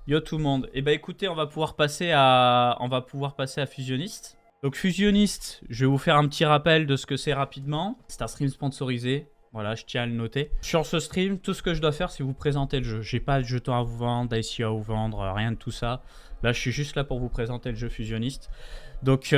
Yo tout le monde. Eh ben écoutez, on va pouvoir passer à Fusionist. Donc Fusionist, je vais vous faire un petit rappel de ce que c'est rapidement. C'est un stream sponsorisé. Voilà, je tiens à le noter. Sur ce stream, tout ce que je dois faire, c'est vous présenter le jeu. J'ai pas de jetons à vous vendre, d'ICO à vous vendre, rien de tout ça. Là, je suis juste là pour vous présenter le jeu Fusionist. Donc,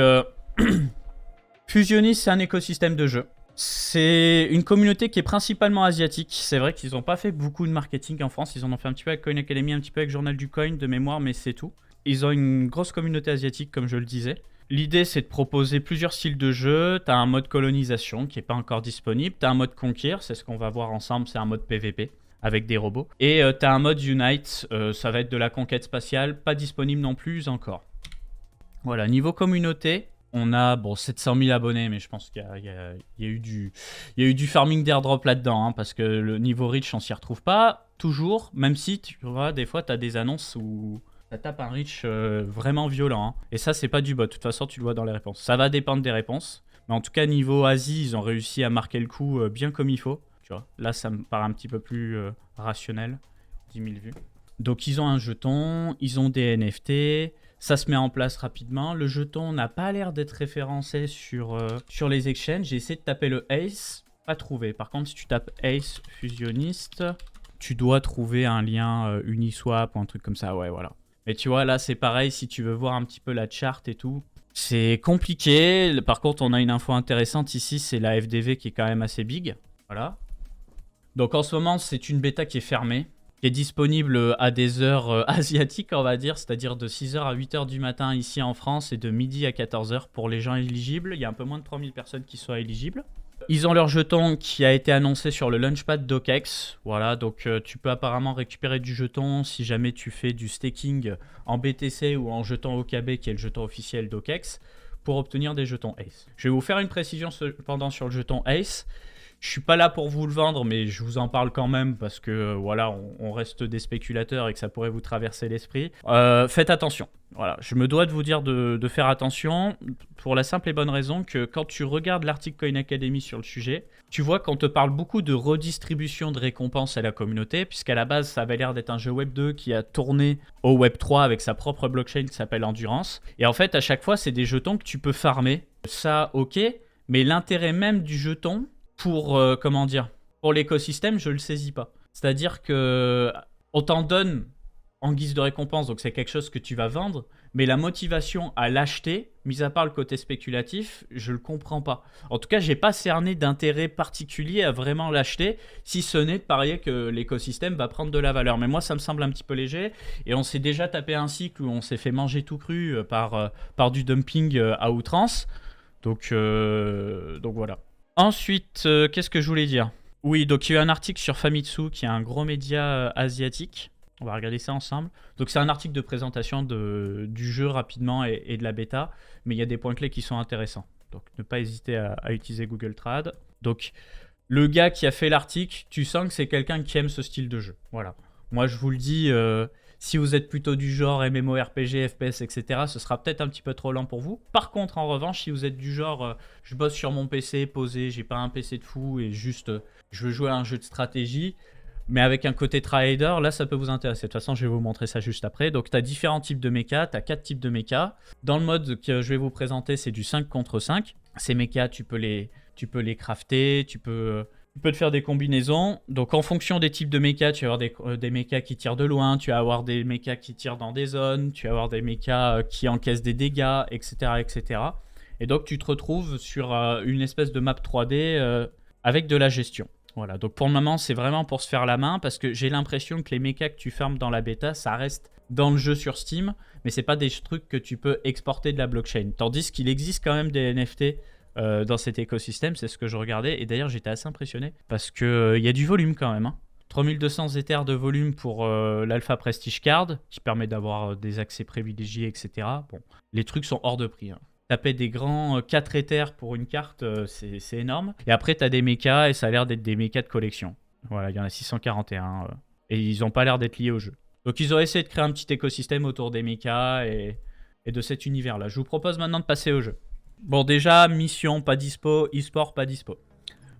Fusionist, c'est un écosystème de jeu. C'est une communauté qui est principalement asiatique. C'est vrai qu'ils n'ont pas fait beaucoup de marketing en France. Ils en ont fait un petit peu avec Coin Academy, un petit peu avec Journal du Coin de mémoire, mais c'est tout. Ils ont une grosse communauté asiatique, comme je le disais. L'idée, c'est de proposer plusieurs styles de jeu. Tu as un mode colonisation qui n'est pas encore disponible. Tu as un mode conquérir, c'est ce qu'on va voir ensemble, c'est un mode PVP avec des robots. Et tu as un mode Unite, ça va être de la conquête spatiale, pas disponible non plus encore. Voilà, niveau communauté, on a 700 000 abonnés, mais je pense qu'il y a eu du farming d'airdrop là-dedans, hein, parce que le niveau reach, on s'y retrouve pas toujours, même si, tu vois, des fois, tu as des annonces où ça tape un reach vraiment violent. Hein. Et ça, c'est pas du bot. De toute façon, tu le vois dans les réponses. Ça va dépendre des réponses. Mais en tout cas, niveau Asie, ils ont réussi à marquer le coup bien comme il faut. Tu vois, là, ça me paraît un petit peu plus rationnel. 10 000 vues. Donc, ils ont un jeton, ils ont des NFT. Ça se met en place rapidement. Le jeton n'a pas l'air d'être référencé sur les exchanges. J'ai essayé de taper le Ace, pas trouvé. Par contre, si tu tapes Ace Fusionist, tu dois trouver un lien Uniswap ou un truc comme ça. Ouais, voilà. Mais tu vois, là, c'est pareil. Si tu veux voir un petit peu la charte et tout, c'est compliqué. Par contre, on a une info intéressante ici. C'est la FDV qui est quand même assez big. Voilà. Donc, en ce moment, c'est une bêta qui est fermée, qui est disponible à des heures asiatiques, on va dire, c'est-à-dire de 6h à 8h du matin ici en France et de midi à 14h pour les gens éligibles. Il y a un peu moins de 3000 personnes qui sont éligibles. Ils ont leur jeton qui a été annoncé sur le launchpad d'OKEx. Voilà, donc tu peux apparemment récupérer du jeton si jamais tu fais du staking en BTC ou en jeton OKB, qui est le jeton officiel d'OKEx, pour obtenir des jetons Ace. Je vais vous faire une précision cependant sur le jeton Ace. Je suis pas là pour vous le vendre, mais je vous en parle quand même parce que voilà, on reste des spéculateurs et que ça pourrait vous traverser l'esprit. Faites attention. Voilà, je me dois de vous dire de faire attention pour la simple et bonne raison que quand tu regardes l'article Coin Academy sur le sujet, tu vois qu'on te parle beaucoup de redistribution de récompenses à la communauté, puisqu'à la base, ça avait l'air d'être un jeu Web 2 qui a tourné au Web 3 avec sa propre blockchain qui s'appelle Endurance. Et en fait, à chaque fois, c'est des jetons que tu peux farmer. Ça, ok, mais l'intérêt même du jeton, pour pour l'écosystème, je le saisis pas. C'est-à-dire que on t'en donne en guise de récompense, donc c'est quelque chose que tu vas vendre, mais la motivation à l'acheter, mis à part le côté spéculatif, je le comprends pas. En tout cas, j'ai pas cerné d'intérêt particulier à vraiment l'acheter, si ce n'est de parier que l'écosystème va prendre de la valeur. Mais moi, ça me semble un petit peu léger, et on s'est déjà tapé un cycle où on s'est fait manger tout cru par du dumping à outrance. Donc voilà. Ensuite, qu'est-ce que je voulais dire? Oui, donc il y a eu un article sur Famitsu, qui est un gros média asiatique. On va regarder ça ensemble. Donc c'est un article de présentation du jeu rapidement et de la bêta, mais il y a des points clés qui sont intéressants. Donc ne pas hésiter à utiliser Google Trad. Donc le gars qui a fait l'article, tu sens que c'est quelqu'un qui aime ce style de jeu. Voilà. Moi je vous le dis, si vous êtes plutôt du genre MMORPG, FPS, etc., ce sera peut-être un petit peu trop lent pour vous. Par contre, en revanche, si vous êtes du genre je bosse sur mon PC, posé, j'ai pas un PC de fou et juste je veux jouer à un jeu de stratégie, mais avec un côté trader, là ça peut vous intéresser. De toute façon, je vais vous montrer ça juste après. Donc tu as différents types de mechas, tu as 4 types de mechas. Dans le mode que je vais vous présenter, c'est du 5 contre 5. Ces mechas, tu peux les crafter, tu peux te faire des combinaisons. Donc en fonction des types de mechas, tu vas avoir des mechas qui tirent de loin, tu vas avoir des mechas qui tirent dans des zones, tu vas avoir des mechas qui encaissent des dégâts, etc., etc. Et donc tu te retrouves sur une espèce de map 3D avec de la gestion. Voilà, donc pour le moment, c'est vraiment pour se faire la main, parce que j'ai l'impression que les mechas que tu farmes dans la bêta, ça reste dans le jeu sur Steam, mais c'est pas des trucs que tu peux exporter de la blockchain. Tandis qu'il existe quand même des NFT dans cet écosystème, c'est ce que je regardais, et d'ailleurs j'étais assez impressionné, parce qu'il y a du volume quand même. 3200 Ethers de volume pour l'Alpha Prestige Card, qui permet d'avoir des accès privilégiés, etc. Bon, les trucs sont hors de prix. Taper des grands 4 Ethers pour une carte, c'est énorme. Et après, tu as des mechas, et ça a l'air d'être des mechas de collection. Voilà, il y en a 641. Et ils n'ont pas l'air d'être liés au jeu. Donc ils ont essayé de créer un petit écosystème autour des mechas et de cet univers-là. Je vous propose maintenant de passer au jeu. Bon, déjà, mission pas dispo, e-sport pas dispo.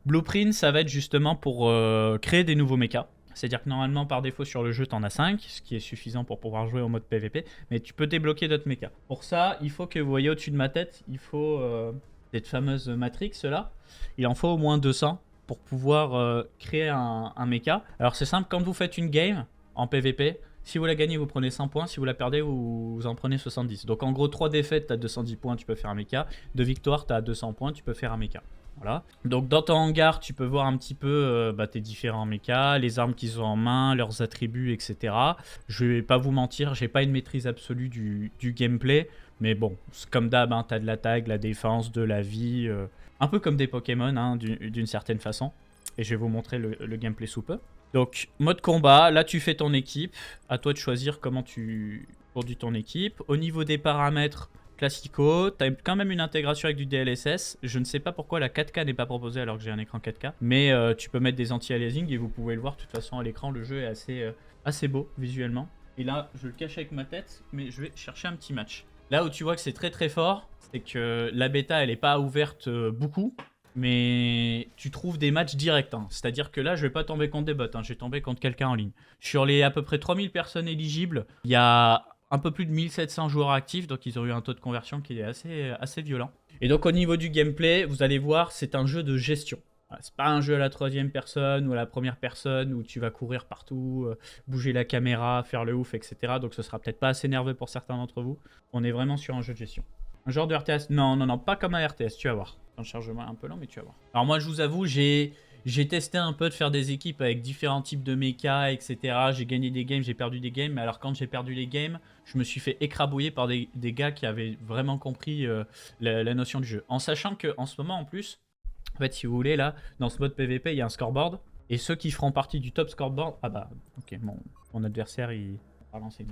Blueprint, ça va être justement pour créer des nouveaux mechas. C'est-à-dire que normalement, par défaut, sur le jeu, t'en as 5, ce qui est suffisant pour pouvoir jouer en mode PVP. Mais tu peux débloquer d'autres mechas. Pour ça, il faut que vous voyez au-dessus de ma tête, il faut cette fameuse Matrix là. Il en faut au moins 200 pour pouvoir créer un mecha. Alors c'est simple, quand vous faites une game en PVP, si vous la gagnez, vous prenez 100 points. Si vous la perdez, vous en prenez 70. Donc en gros, 3 défaites, t'as 210 points, tu peux faire un mecha. 2 victoires, t'as 200 points, tu peux faire un mecha. Voilà. Donc dans ton hangar, tu peux voir un petit peu tes différents mechas, les armes qu'ils ont en main, leurs attributs, etc. Je vais pas vous mentir, j'ai pas une maîtrise absolue du gameplay. Mais bon, comme d'hab, hein, t'as de l'attaque, de la défense, de la vie. Un peu comme des Pokémon, hein, d'une certaine façon. Et je vais vous montrer le gameplay sous peu. Donc, mode combat, là tu fais ton équipe. À toi de choisir comment tu conduis ton équipe. Au niveau des paramètres, classico, tu as quand même une intégration avec du DLSS. Je ne sais pas pourquoi la 4K n'est pas proposée alors que j'ai un écran 4K. Mais tu peux mettre des anti-aliasing et vous pouvez le voir de toute façon à l'écran. Le jeu est assez beau visuellement. Et là, je le cache avec ma tête, mais je vais chercher un petit match. Là où tu vois que c'est très très fort, c'est que la bêta, elle n'est pas ouverte beaucoup. Mais tu trouves des matchs directs. Hein. C'est-à-dire que là, je vais pas tomber contre des bots. Hein. Je vais tomber contre quelqu'un en ligne. Sur les à peu près 3000 personnes éligibles, il y a un peu plus de 1700 joueurs actifs. Donc, ils ont eu un taux de conversion qui est assez violent. Et donc, au niveau du gameplay, vous allez voir, c'est un jeu de gestion. C'est pas un jeu à la troisième personne ou à la première personne où tu vas courir partout, bouger la caméra, faire le ouf, etc. Donc, ce sera peut-être pas assez nerveux pour certains d'entre vous. On est vraiment sur un jeu de gestion. Un genre de RTS? Non, non, non, pas comme un RTS, tu vas voir. Un chargement un peu lent, mais tu vas voir. Alors moi, je vous avoue, j'ai testé un peu de faire des équipes avec différents types de mechas, etc. J'ai gagné des games, j'ai perdu des games. Mais alors quand j'ai perdu les games, je me suis fait écrabouiller par des gars qui avaient vraiment compris la notion du jeu. En sachant qu'en ce moment, en plus, en fait, si vous voulez, là, dans ce mode PVP, il y a un scoreboard. Et ceux qui feront partie du top scoreboard... Ah bah, ok, mon adversaire, il va lancer.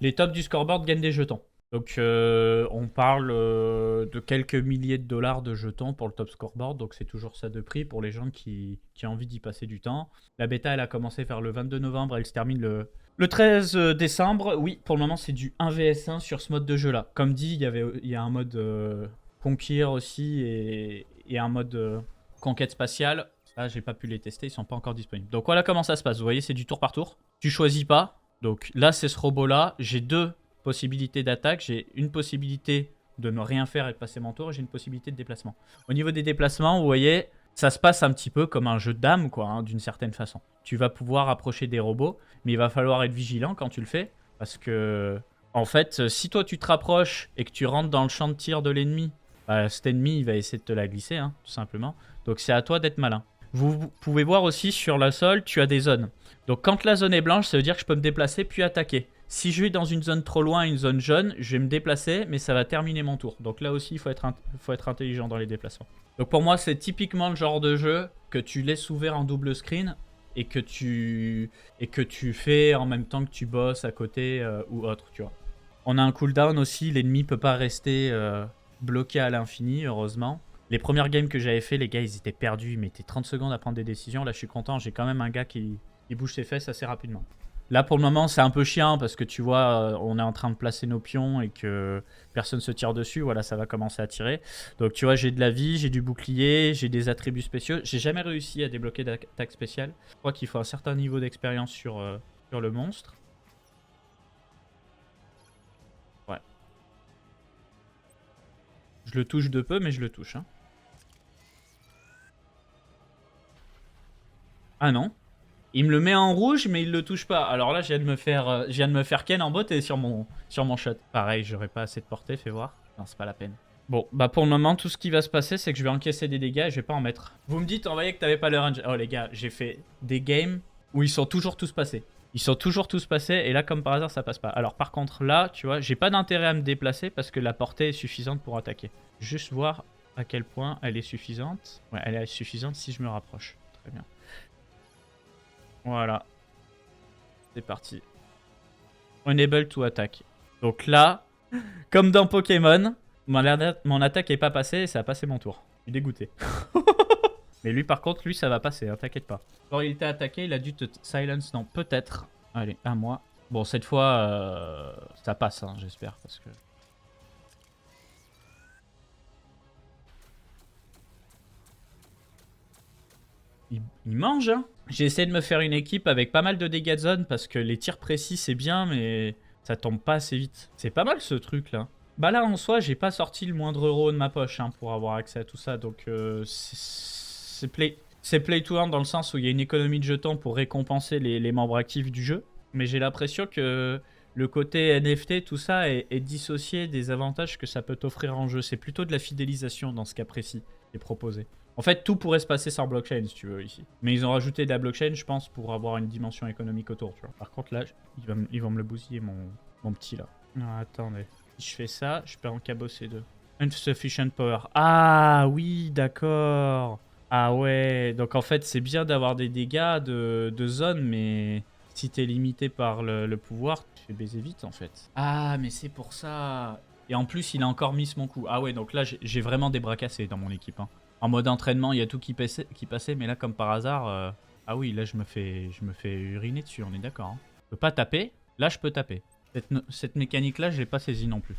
Les tops du scoreboard gagnent des jetons. Donc on parle de quelques milliers de dollars de jetons pour le top scoreboard, donc c'est toujours ça de prix pour les gens qui ont envie d'y passer du temps. La bêta elle a commencé vers le 22 novembre, elle se termine le 13 décembre. Oui, pour le moment c'est du 1vs1 sur ce mode de jeu là. Comme dit, il y a un mode Conquer aussi et un mode conquête spatiale. Ça j'ai pas pu les tester, ils sont pas encore disponibles. Donc voilà comment ça se passe, vous voyez c'est du tour par tour. Tu choisis pas, donc là c'est ce robot là, j'ai deux possibilité d'attaque, j'ai une possibilité de ne rien faire et de passer mon tour, et j'ai une possibilité de déplacement. Au niveau des déplacements, vous voyez, ça se passe un petit peu comme un jeu de dames, quoi, hein, d'une certaine façon. Tu vas pouvoir approcher des robots, mais il va falloir être vigilant quand tu le fais, parce que, en fait, si toi tu te rapproches et que tu rentres dans le champ de tir de l'ennemi, bah, cet ennemi, il va essayer de te la glisser, hein, tout simplement. Donc c'est à toi d'être malin. Vous pouvez voir aussi sur la sol, tu as des zones. Donc quand la zone est blanche, ça veut dire que je peux me déplacer puis attaquer. Si je vais dans une zone trop loin, une zone jaune, je vais me déplacer, mais ça va terminer mon tour. Donc là aussi, il faut être intelligent dans les déplacements. Donc pour moi, c'est typiquement le genre de jeu que tu laisses ouvert en double screen et que tu fais en même temps que tu bosses à côté ou autre, tu vois. On a un cooldown aussi, l'ennemi peut pas rester bloqué à l'infini, heureusement. Les premières games que j'avais fait, les gars, ils étaient perdus, ils mettaient 30 secondes à prendre des décisions. Là, je suis content, j'ai quand même un gars qui bouge ses fesses assez rapidement. Là, pour le moment, c'est un peu chiant parce que tu vois, on est en train de placer nos pions et que personne se tire dessus. Voilà, ça va commencer à tirer. Donc, tu vois, j'ai de la vie, j'ai du bouclier, j'ai des attributs spéciaux. J'ai jamais réussi à débloquer d'attaque spéciale. Je crois qu'il faut un certain niveau d'expérience sur le monstre. Ouais. Je le touche de peu, mais je le touche. Hein. Ah non. Il me le met en rouge, mais il le touche pas. Alors là, je viens de me faire ken en bot et sur mon shot. Pareil, j'aurais pas assez de portée, fais voir. Non, c'est pas la peine. Bon, bah pour le moment, tout ce qui va se passer, c'est que je vais encaisser des dégâts et je vais pas en mettre. Vous me dites, on voyait que t'avais pas le range. Oh les gars, j'ai fait des games où ils sont toujours tous passés. Ils sont toujours tous passés et là, comme par hasard, ça passe pas. Alors par contre, là, tu vois, j'ai pas d'intérêt à me déplacer parce que la portée est suffisante pour attaquer. Juste voir à quel point elle est suffisante. Ouais, elle est suffisante si je me rapproche. Très bien. Voilà. C'est parti. Enable to attack. Donc là, comme dans Pokémon, mon attaque est pas passée et ça a passé mon tour. Je suis dégoûté. Mais lui par contre, lui ça va passer, hein, t'inquiète pas. Quand il t'a attaqué, il a dû te silence. Non, peut-être. Allez, à moi. Bon, cette fois, ça passe, hein, j'espère. Parce que... Il mange, hein. J'ai essayé de me faire une équipe avec pas mal de dégâts de zone parce que les tirs précis c'est bien mais ça tombe pas assez vite. C'est pas mal ce truc là. Bah là en soi j'ai pas sorti le moindre euro de ma poche hein, pour avoir accès à tout ça donc c'est play to earn dans le sens où il y a une économie de jetons pour récompenser les membres actifs du jeu. Mais j'ai l'impression que le côté NFT tout ça est dissocié des avantages que ça peut t'offrir en jeu. C'est plutôt de la fidélisation dans ce cas précis qui est proposé. En fait, tout pourrait se passer sans blockchain, si tu veux, ici. Mais ils ont rajouté de la blockchain, je pense, pour avoir une dimension économique autour, tu vois. Par contre, là, ils vont me le bousiller, mon petit, là. Non, attendez. Si je fais ça, je peux en cabosser deux. Insufficient power. Ah, oui, d'accord. Ah ouais, donc en fait, c'est bien d'avoir des dégâts de zone, mais si t'es limité par le pouvoir, tu fais baiser vite, en fait. Ah, mais c'est pour ça. Et en plus, il a encore miss mon coup. Ah ouais, donc là, j'ai vraiment des bras cassés dans mon équipe, hein. En mode entraînement, il y a tout qui passait, mais là, comme par hasard... Ah oui, là, je me fais uriner dessus, on est d'accord. Hein. Je peux pas taper. Là, je peux taper. Cette mécanique-là, je l'ai pas saisie non plus.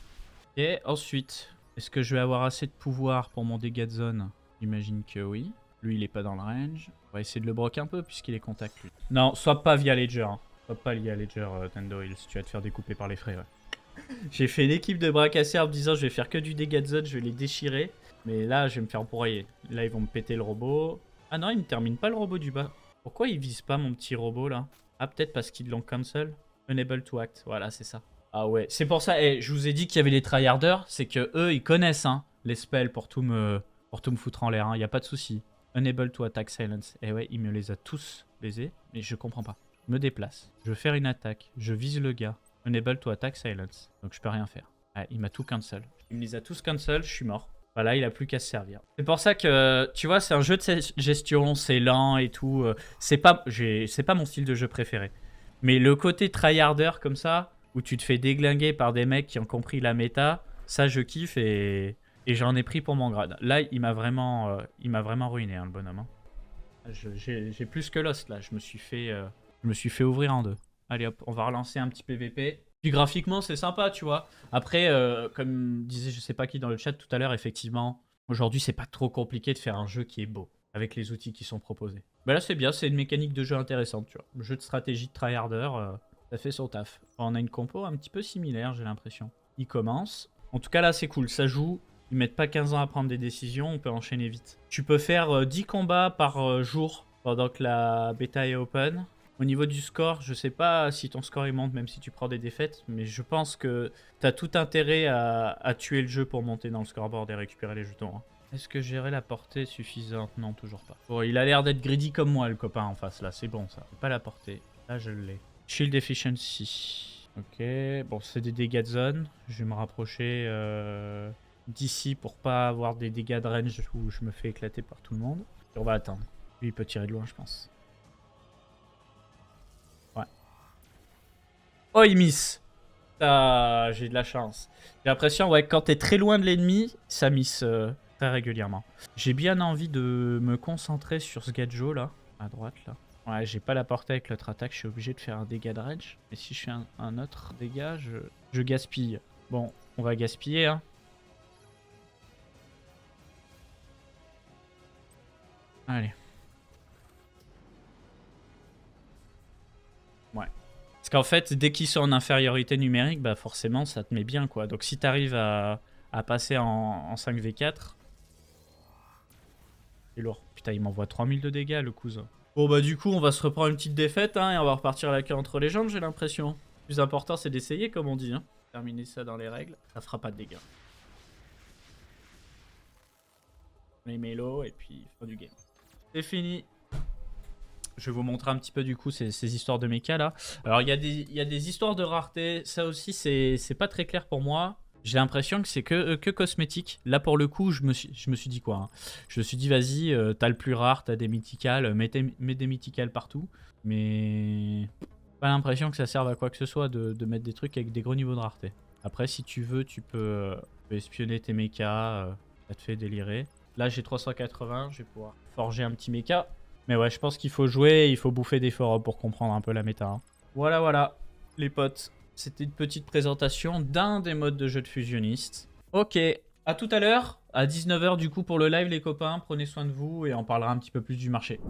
Et ensuite, est-ce que je vais avoir assez de pouvoir pour mon dégât de zone? J'imagine que oui. Lui, il est pas dans le range. On va essayer de le broquer un peu, puisqu'il est contact, lui. Non, sois pas via Ledger. Hein. Sois pas lié à Ledger, Tendo, si tu vas te faire découper par les frais, ouais. J'ai fait une équipe de bras cassés en me disant je vais faire que du dégât de zone, je vais les déchirer. Mais là, je vais me faire broyer. Là, ils vont me péter le robot. Ah non, ils ne terminent pas le robot du bas. Pourquoi ils visent pas mon petit robot, là? Ah, peut-être parce qu'ils l'ont cancel. Unable to act. Voilà, c'est ça. Ah ouais. C'est pour ça, je vous ai dit qu'il y avait les tryharders. C'est que eux, ils connaissent hein, les spells pour tout me foutre en l'air. Il n'y a pas de souci. Unable to attack silence. Et ouais, il me les a tous baisés. Mais je comprends pas. Je me déplace. Je veux faire une attaque. Je vise le gars. Unable to attack silence. Donc je peux rien faire. Ah, il m'a tout cancel. Il me les a tous cancel. Je suis mort. Voilà, il a plus qu'à se servir. C'est pour ça que, tu vois, c'est un jeu de gestion, c'est lent et tout. C'est pas mon style de jeu préféré. Mais le côté tryharder comme ça, où tu te fais déglinguer par des mecs qui ont compris la méta, ça je kiffe et j'en ai pris pour mon grade. Là, il m'a vraiment ruiné, hein, le bonhomme. Hein. J'ai plus que Lost là. Je me suis fait ouvrir en deux. Allez hop, on va relancer un petit PVP. Puis graphiquement, c'est sympa, tu vois. Après, comme disait je sais pas qui dans le chat tout à l'heure, effectivement, aujourd'hui, c'est pas trop compliqué de faire un jeu qui est beau, avec les outils qui sont proposés. Bah là, c'est bien, c'est une mécanique de jeu intéressante, tu vois. Le jeu de stratégie de tryharder, ça fait son taf. On a une compo un petit peu similaire, j'ai l'impression. Il commence. En tout cas, là, c'est cool, ça joue. Ils mettent pas 15 ans à prendre des décisions, on peut enchaîner vite. Tu peux faire 10 combats par jour pendant que la bêta est open. Au niveau du score, je sais pas si ton score il monte même si tu prends des défaites, mais je pense que tu as tout intérêt à tuer le jeu pour monter dans le scoreboard et récupérer les jetons. Hein. Est-ce que gérer la portée suffisante? Non, toujours pas. Bon, il a l'air d'être greedy comme moi, le copain en face, là, c'est bon ça. Pas la portée. Là, je l'ai. Shield Efficiency. Ok, bon, c'est des dégâts de zone. Je vais me rapprocher d'ici pour pas avoir des dégâts de range où je me fais éclater par tout le monde. Et on va attendre. Lui, il peut tirer de loin, je pense. Oh, il miss. Ah, j'ai de la chance. J'ai l'impression, ouais, quand t'es très loin de l'ennemi, ça miss très régulièrement. J'ai bien envie de me concentrer sur ce gadget là, à droite là. Ouais, j'ai pas la portée avec l'autre attaque, je suis obligé de faire un dégât de range. Et si je fais un autre dégât, je gaspille. Bon, on va gaspiller, hein. Allez. Ouais. Parce qu'en fait, dès qu'ils sont en infériorité numérique, bah forcément, ça te met bien, quoi. Donc si t'arrives à passer en 5v4, c'est lourd. Putain, il m'envoie 3000 de dégâts, le cousin. Bon, bah du coup, on va se reprendre une petite défaite, hein, et on va repartir la queue entre les jambes, j'ai l'impression. Le plus important, c'est d'essayer, comme on dit, hein. Terminer ça dans les règles, ça fera pas de dégâts. Les mélos, et puis fin du game. C'est fini. Je vais vous montrer un petit peu du coup ces histoires de méca là. Alors il y a des histoires de rareté, ça aussi c'est pas très clair pour moi. J'ai l'impression que c'est que cosmétique. Là pour le coup je me suis dit quoi hein. Je me suis dit vas-y, t'as le plus rare, t'as des mythicales, mets des mythicales partout. Mais pas l'impression que ça serve à quoi que ce soit de mettre des trucs avec des gros niveaux de rareté. Après si tu veux tu peux espionner tes mechas, ça te fait délirer. Là j'ai 380, je vais pouvoir forger un petit mecha. Mais ouais, je pense qu'il faut jouer, il faut bouffer des forums pour comprendre un peu la méta. Hein. Voilà, voilà, les potes. C'était une petite présentation d'un des modes de jeu de fusionniste. Ok, à tout à l'heure, à 19 h du coup pour le live les copains. Prenez soin de vous et on parlera un petit peu plus du marché.